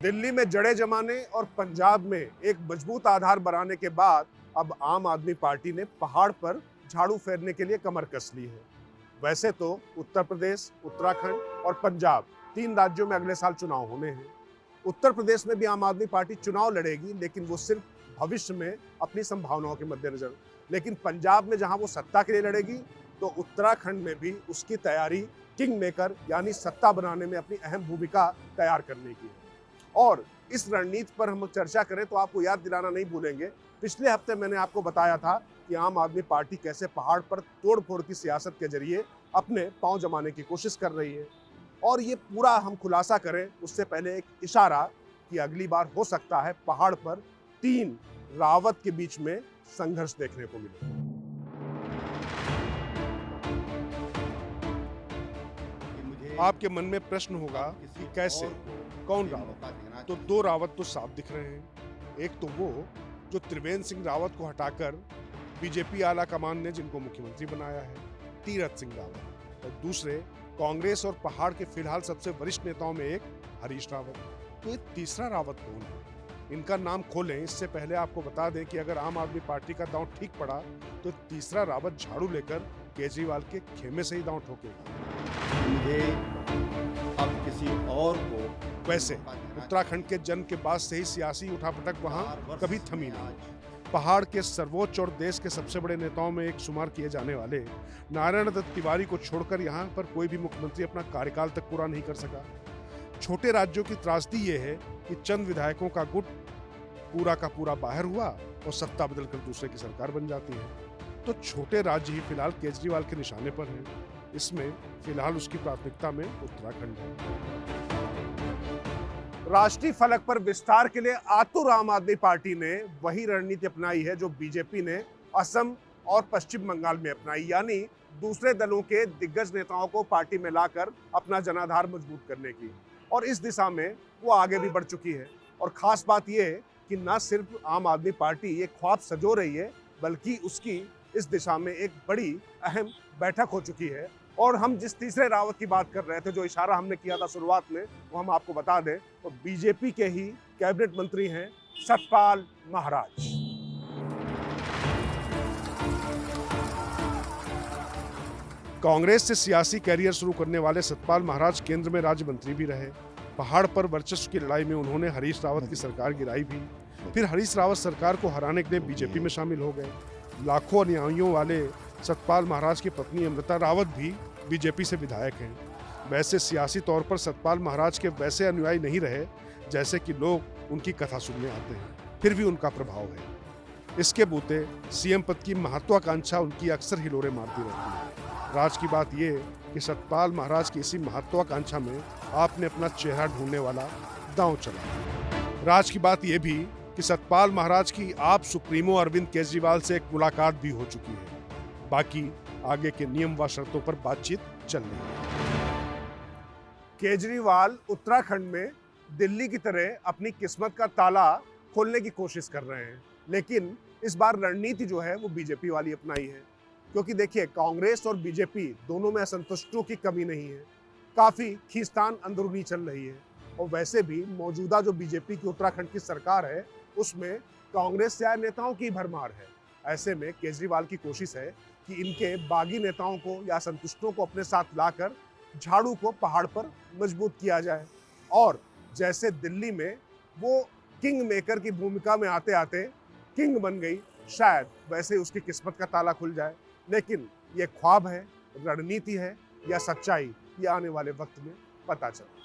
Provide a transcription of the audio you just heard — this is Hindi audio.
दिल्ली में जड़ें जमाने और पंजाब में एक मजबूत आधार बनाने के बाद अब आम आदमी पार्टी ने पहाड़ पर झाड़ू फेरने के लिए कमर कस ली है। वैसे तो उत्तर प्रदेश, उत्तराखंड और पंजाब तीन राज्यों में अगले साल चुनाव होने हैं। उत्तर प्रदेश में भी आम आदमी पार्टी चुनाव लड़ेगी, लेकिन वो सिर्फ भविष्य में अपनी संभावनाओं के मद्देनजर। लेकिन पंजाब में जहां वो सत्ता के लिए लड़ेगी, तो उत्तराखंड में भी उसकी तैयारी किंग मेकर यानी सत्ता बनाने में अपनी अहम भूमिका तैयार करने की है। और इस रणनीति पर हम चर्चा करें तो आपको याद दिलाना नहीं भूलेंगे, पिछले हफ्ते मैंने आपको बताया था कि आम आदमी पार्टी कैसे पहाड़ पर तोड़फोड़ की सियासत के जरिए अपने पांव जमाने की कोशिश कर रही है। और ये पूरा हम खुलासा करें उससे पहले एक इशारा कि अगली बार हो सकता है पहाड़ पर तीन रावत के बीच में संघर्ष देखने को मिले। आपके मन में प्रश्न होगा कि कैसे, कौन रावत? तो दो रावत तो साफ दिख रहे हैं। एक तो वो जो त्रिवेंद्र सिंह रावत को हटाकर बीजेपी आला कमान ने जिनको मुख्यमंत्री बनाया है, तीरथ सिंह रावत, और दूसरे कांग्रेस और पहाड़ के फिलहाल सबसे वरिष्ठ नेताओं में एक हरीश रावत। तो ये तीसरा रावत कौन है? इनका नाम खोलें इससे पहले आपको बता दें कि अगर आम आदमी पार्टी का दांव ठीक पड़ा तो तीसरा रावत झाड़ू लेकर केजरीवाल के खेमे से ही दांव ठोकेगा। मुझे अब किसी और को वैसे उत्तराखंड के जन्म के बाद से ही सियासी उठापटक वहां कभी थमी नहीं। पहाड़ के सर्वोच्च और देश के सबसे बड़े नेताओं में एक शुमार किए जाने वाले नारायण दत्त तिवारी को छोड़कर यहाँ पर कोई भी मुख्यमंत्री अपना कार्यकाल तक पूरा नहीं कर सका। छोटे राज्यों की त्रासदी ये है कि चंद विधायकों का गुट पूरा का पूरा बाहर हुआ और सत्ता बदलकर दूसरे की सरकार बन जाती है। तो छोटे राज्य ही फिलहाल केजरीवाल के निशाने पर हैं। इसमें फिलहाल उसकी प्राथमिकता में उत्तराखंड है। राष्ट्रीय फलक पर विस्तार के लिए आतुर आम आदमी पार्टी ने वही रणनीति अपनाई है जो बीजेपी ने असम और पश्चिम बंगाल में अपनाई, यानी दूसरे दलों के दिग्गज नेताओं को पार्टी में लाकर अपना जनाधार मजबूत करने की। और इस दिशा में वो आगे भी बढ़ चुकी है। और खास बात यह है कि न सिर्फ आम आदमी पार्टी ये ख्वाब सजो रही है, बल्कि उसकी इस दिशा में एक बड़ी अहम बैठक हो चुकी है। और हम जिस तीसरे रावत की बात कर रहे थे, जो इशारा हमने किया था शुरुआत में, वो हम आपको बता दें तो बीजेपी के ही कैबिनेट मंत्री हैं सतपाल महाराज। कांग्रेस से सियासी कैरियर शुरू करने वाले सतपाल महाराज केंद्र में राज्य मंत्री भी रहे। पहाड़ पर वर्चस्व की लड़ाई में उन्होंने हरीश रावत की सरकार गिराई भी। फिर हरीश रावत सरकार को हराने के लिए बीजेपी में शामिल हो गए। लाखों अनुयायियों वाले सतपाल महाराज की पत्नी अमृता रावत भी बीजेपी से विधायक हैं। वैसे सियासी तौर पर सतपाल महाराज के वैसे अनुयायी नहीं रहे जैसे कि लोग उनकी कथा सुनने आते हैं, फिर भी उनका प्रभाव है। इसके बूते सीएम पद की महत्वाकांक्षा उनकी अक्सर हिलोरे मारती रहती है। राज की बात यह कि सतपाल महाराज की इसी महत्वाकांक्षा में आपने अपना चेहरा ढूंढने वाला दांव चला। राज की बात यह भी कि सतपाल महाराज की आप सुप्रीमो अरविंद केजरीवाल से एक मुलाकात भी हो चुकी है। बाकी आगे के नियम व शर्तों पर बातचीत चल रही है। केजरीवाल उत्तराखंड में दिल्ली की तरह अपनी किस्मत का ताला खोलने की कोशिश कर रहे हैं, लेकिन इस बार रणनीति जो है वो बीजेपी वाली अपनाई है। क्योंकि देखिए, कांग्रेस और बीजेपी दोनों में असंतुष्टों की कमी नहीं है। काफी खींचतान अंदरूनी चल रही है। और वैसे भी मौजूदा जो बीजेपी की उत्तराखंड की सरकार है, उसमें कांग्रेस से आए नेताओं की भरमार है। ऐसे में केजरीवाल की कोशिश है कि इनके बागी नेताओं को या संतुष्टों को अपने साथ लाकर झाड़ू को पहाड़ पर मजबूत किया जाए। और जैसे दिल्ली में वो किंग मेकर की भूमिका में आते आते किंग बन गई, शायद वैसे उसकी किस्मत का ताला खुल जाए। लेकिन ये ख्वाब है, रणनीति है या सच्चाई, ये आने वाले वक्त में पता चले।